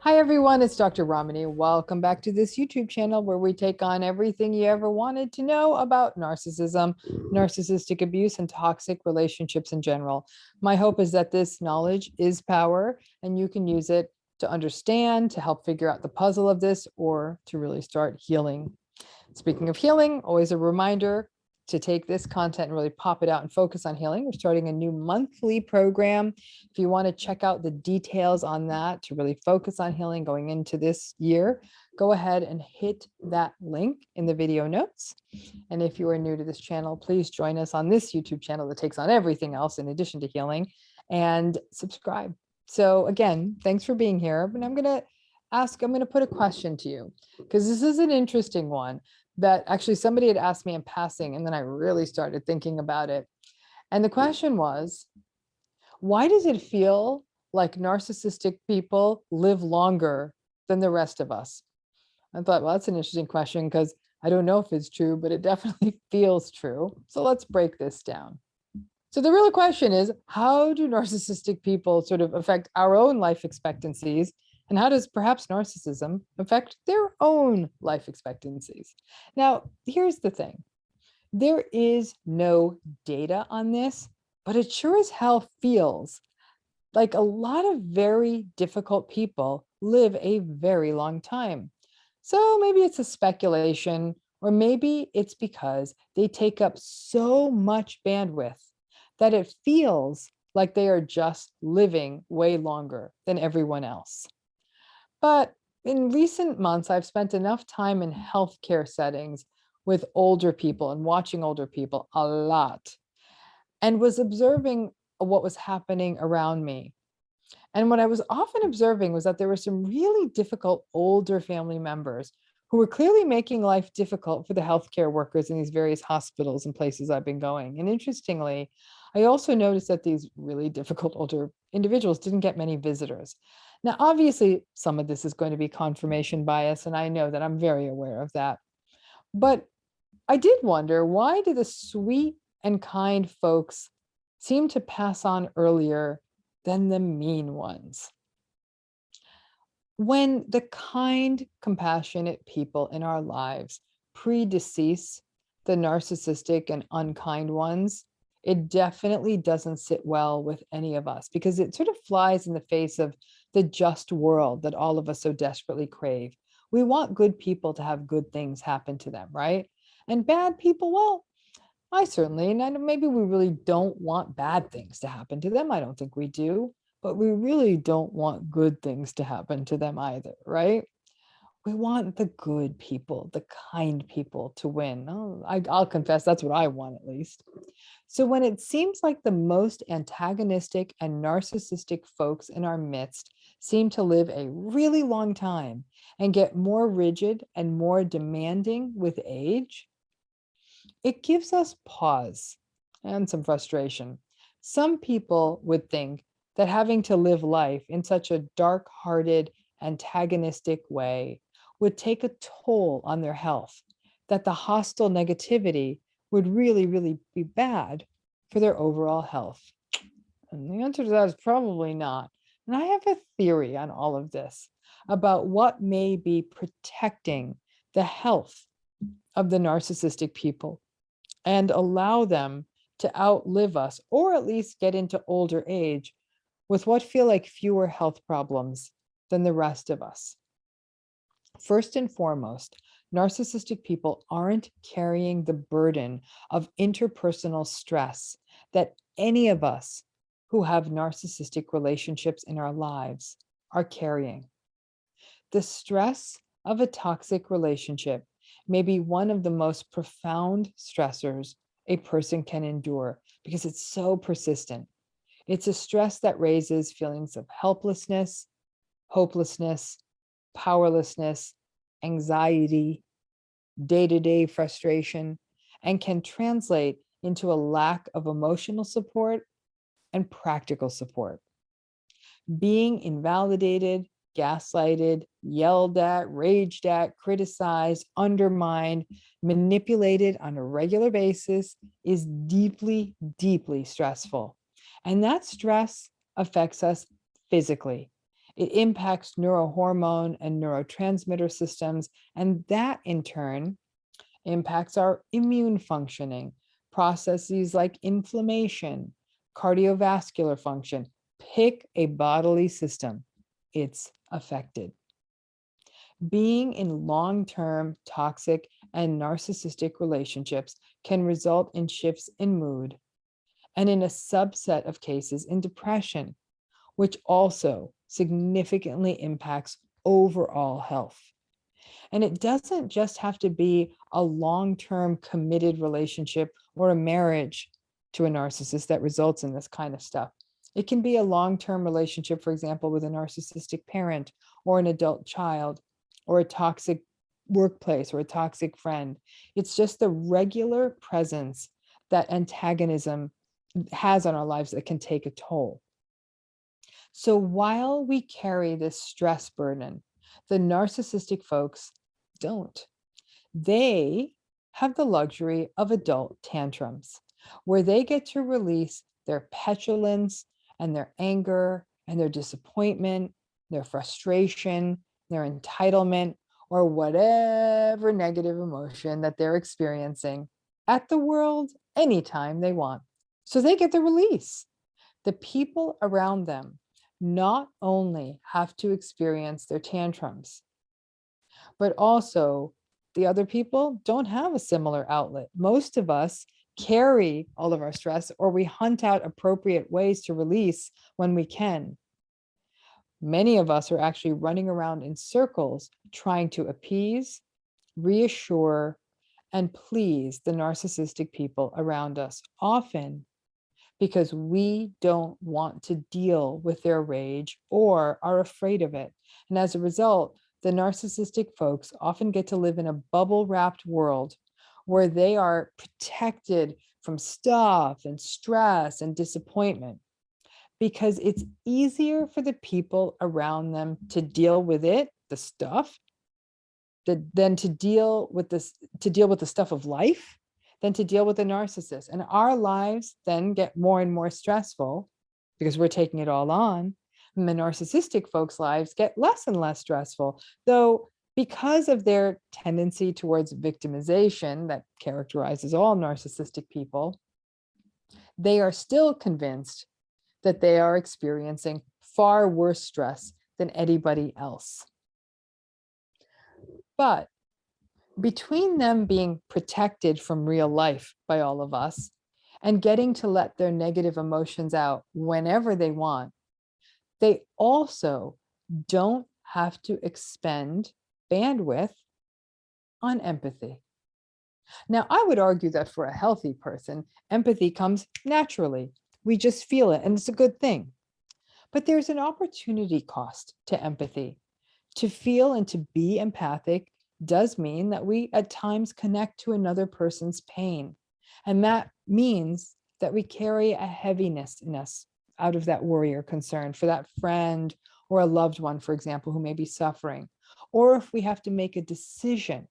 Hi everyone, it's Dr. Ramani. Welcome back to this YouTube channel where we take on everything you ever wanted to know about narcissism, narcissistic abuse, and toxic relationships in general. My hope is that this knowledge is power and you can use it to understand, to help figure out the puzzle of this, or to really start healing. Speaking of healing, always a reminder to take this content and really pop it out and focus on healing. We're starting a new monthly program. If you want to check out the details on that to really focus on healing going into this year, go ahead and hit that link in the video notes. And if you are new to this channel, please join us on this YouTube channel that takes on everything else in addition to healing, and subscribe. So again, thanks for being here. But I'm going to put a question to you because this is an interesting one that actually somebody had asked me in passing, and then I really started thinking about it. And the question was, why does it feel like narcissistic people live longer than the rest of us? I thought, well, that's an interesting question because I don't know if it's true, but it definitely feels true. So let's break this down. So the real question is, how do narcissistic people sort of affect our own life expectancies? And how does perhaps narcissism affect their own life expectancies? Now, here's the thing. There is no data on this, but it sure as hell feels like a lot of very difficult people live a very long time. So maybe it's a speculation, or maybe it's because they take up so much bandwidth that it feels like they are just living way longer than everyone else. But in recent months, I've spent enough time in healthcare settings with older people and watching older people a lot, and was observing what was happening around me. And what I was often observing was that there were some really difficult older family members who were clearly making life difficult for the healthcare workers in these various hospitals and places I've been going. And interestingly, I also noticed that these really difficult older individuals didn't get many visitors. Now, obviously, some of this is going to be confirmation bias, and I know that I'm very aware of that. But I did wonder, why do the sweet and kind folks seem to pass on earlier than the mean ones? When the kind, compassionate people in our lives predecease the narcissistic and unkind ones, it definitely doesn't sit well with any of us because it sort of flies in the face of the just world that all of us so desperately crave. We want good people to have good things happen to them, right? And bad people, well, I certainly, and maybe we really don't want bad things to happen to them. I don't think we do, but we really don't want good things to happen to them either, right? We want the good people, the kind people to win. Oh, I'll confess, that's what I want at least. So when it seems like the most antagonistic and narcissistic folks in our midst seem to live a really long time and get more rigid and more demanding with age, it gives us pause and some frustration. Some people would think that having to live life in such a dark-hearted, antagonistic way would take a toll on their health, that the hostile negativity would really, really be bad for their overall health. And the answer to that is probably not. And I have a theory on all of this about what may be protecting the health of the narcissistic people and allow them to outlive us, or at least get into older age with what feel like fewer health problems than the rest of us. First and foremost, narcissistic people aren't carrying the burden of interpersonal stress that any of us who have narcissistic relationships in our lives are carrying. The stress of a toxic relationship may be one of the most profound stressors a person can endure because it's so persistent. It's a stress that raises feelings of helplessness, hopelessness, powerlessness, anxiety, day-to-day frustration, and can translate into a lack of emotional support and practical support. Being invalidated, gaslighted, yelled at, raged at, criticized, undermined, manipulated on a regular basis is deeply, deeply stressful. And that stress affects us physically. It impacts neurohormone and neurotransmitter systems, and that in turn impacts our immune functioning, processes like inflammation, cardiovascular function. Pick a bodily system, it's affected. Being in long-term toxic and narcissistic relationships can result in shifts in mood, and in a subset of cases in depression, which also significantly impacts overall health. And it doesn't just have to be a long-term committed relationship or a marriage to a narcissist that results in this kind of stuff. It can be a long-term relationship, for example, with a narcissistic parent or an adult child, or a toxic workplace or a toxic friend. It's just the regular presence that antagonism has on our lives that can take a toll. So while we carry this stress burden, the narcissistic folks don't. They have the luxury of adult tantrums, where they get to release their petulance and their anger and their disappointment, their frustration, their entitlement, or whatever negative emotion that they're experiencing at the world anytime they want. So they get the release. The people around them not only have to experience their tantrums, but also the other people don't have a similar outlet. Most of us carry all of our stress, or we hunt out appropriate ways to release when we can. Many of us are actually running around in circles trying to appease, reassure, and please the narcissistic people around us, often because we don't want to deal with their rage or are afraid of it. And as a result, the narcissistic folks often get to live in a bubble-wrapped world where they are protected from stuff and stress and disappointment, because it's easier for the people around them to deal with it, the stuff, than to deal with the stuff of life, than to deal with the narcissist. And our lives then get more and more stressful because we're taking it all on. And the narcissistic folks' lives get less and less stressful, though because of their tendency towards victimization that characterizes all narcissistic people, they are still convinced that they are experiencing far worse stress than anybody else. But between them being protected from real life by all of us and getting to let their negative emotions out whenever they want, they also don't have to expend bandwidth on empathy. Now, I would argue that for a healthy person, empathy comes naturally. We just feel it, and it's a good thing. But there's an opportunity cost to empathy. To feel and to be empathic does mean that we at times connect to another person's pain. And that means that we carry a heaviness in us out of that worry or concern for that friend or a loved one, for example, who may be suffering. Or if we have to make a decision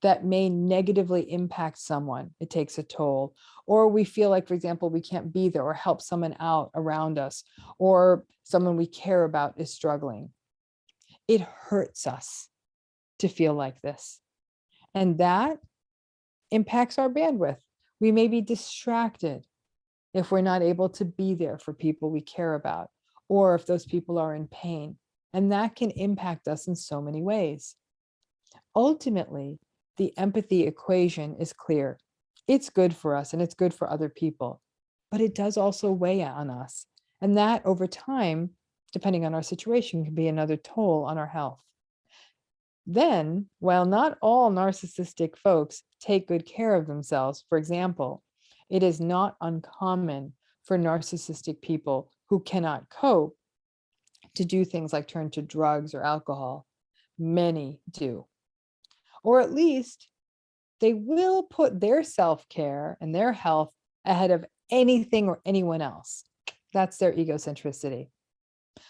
that may negatively impact someone, it takes a toll. Or we feel like, for example, we can't be there or help someone out around us, or someone we care about is struggling. It hurts us to feel like this. And that impacts our bandwidth. We may be distracted if we're not able to be there for people we care about, or if those people are in pain. And that can impact us in so many ways. Ultimately, the empathy equation is clear. It's good for us and it's good for other people, but it does also weigh on us. And that over time, depending on our situation, can be another toll on our health. Then, while not all narcissistic folks take good care of themselves, for example, it is not uncommon for narcissistic people who cannot cope to do things like turn to drugs or alcohol. Many do. Or at least they will put their self-care and their health ahead of anything or anyone else. That's their egocentricity.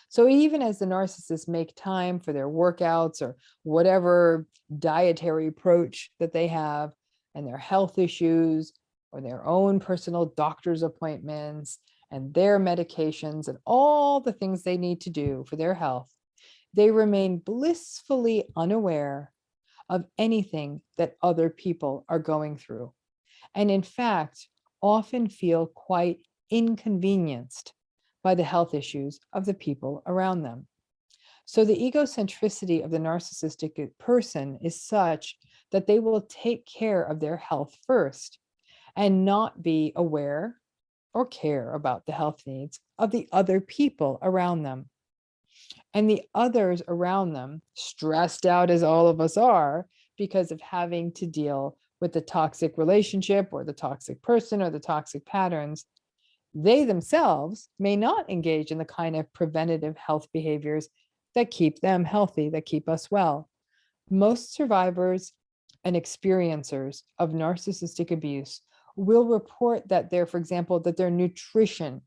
So even as the narcissists make time for their workouts or whatever dietary approach that they have, and their health issues or their own personal doctor's appointments and their medications and all the things they need to do for their health, they remain blissfully unaware of anything that other people are going through, and in fact, often feel quite inconvenienced by the health issues of the people around them. So the egocentricity of the narcissistic person is such that they will take care of their health first and not be aware or care about the health needs of the other people around them. And the others around them, stressed out as all of us are because of having to deal with the toxic relationship or the toxic person or the toxic patterns, they themselves may not engage in the kind of preventative health behaviors that keep them healthy, that keep us well. Most survivors and experiencers of narcissistic abuse will report that for example, that their nutrition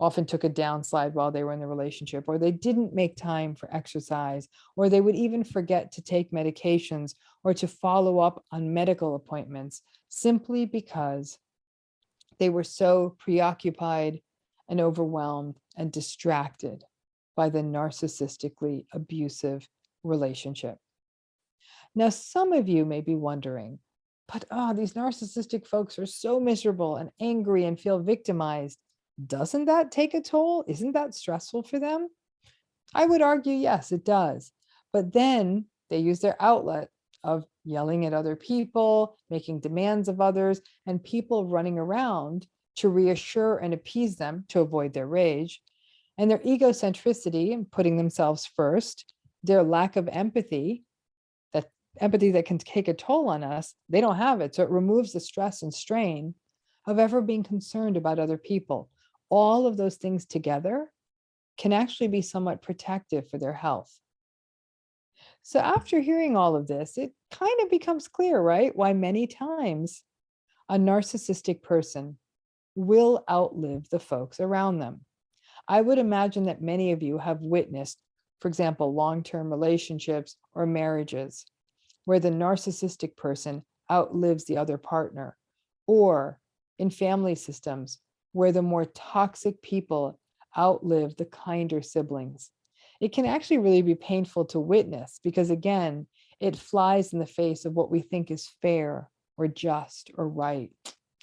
often took a downslide while they were in the relationship, or they didn't make time for exercise, or they would even forget to take medications or to follow up on medical appointments simply because they were so preoccupied and overwhelmed and distracted by the narcissistically abusive relationship. Now, some of you may be wondering, but these narcissistic folks are so miserable and angry and feel victimized. Doesn't that take a toll? Isn't that stressful for them? I would argue, yes, it does. But then they use their outlet of yelling at other people, making demands of others, and people running around to reassure and appease them to avoid their rage. And their egocentricity and putting themselves first, their lack of empathy, that empathy that can take a toll on us, they don't have it. So it removes the stress and strain of ever being concerned about other people. All of those things together can actually be somewhat protective for their health. So after hearing all of this, it kind of becomes clear, right? Why many times a narcissistic person will outlive the folks around them. I would imagine that many of you have witnessed, for example, long-term relationships or marriages where the narcissistic person outlives the other partner, or in family systems where the more toxic people outlive the kinder siblings. It can actually really be painful to witness because, again, it flies in the face of what we think is fair or just or right.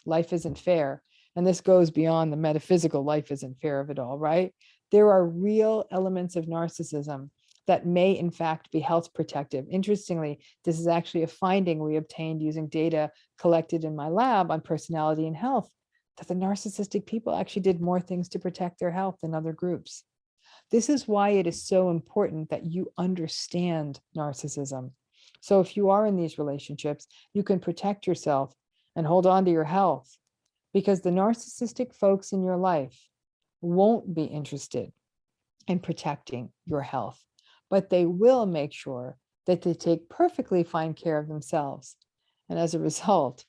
Life isn't fair. And this goes beyond the metaphysical life isn't fair of it all, right? There are real elements of narcissism that may in fact be health protective. Interestingly, this is actually a finding we obtained using data collected in my lab on personality and health, that the narcissistic people actually did more things to protect their health than other groups. This is why it is so important that you understand narcissism. So if you are in these relationships, you can protect yourself and hold on to your health, because the narcissistic folks in your life won't be interested in protecting your health, but they will make sure that they take perfectly fine care of themselves. And as a result,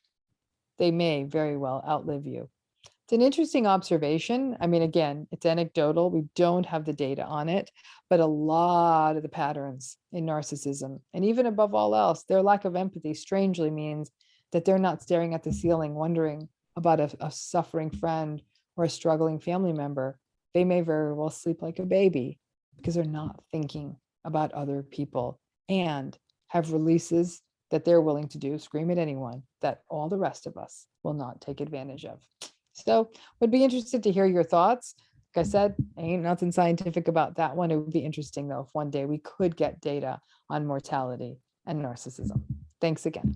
they may very well outlive you. It's an interesting observation. I mean, again, it's anecdotal. We don't have the data on it, but a lot of the patterns in narcissism, and even above all else, their lack of empathy strangely means that they're not staring at the ceiling, wondering about a suffering friend or a struggling family member. They may very well sleep like a baby because they're not thinking about other people and have releases that they're willing to do, scream at anyone, that all the rest of us will not take advantage of. So would be interested to hear your thoughts. Like I said, ain't nothing scientific about that one. It would be interesting though if one day we could get data on mortality and narcissism. Thanks again.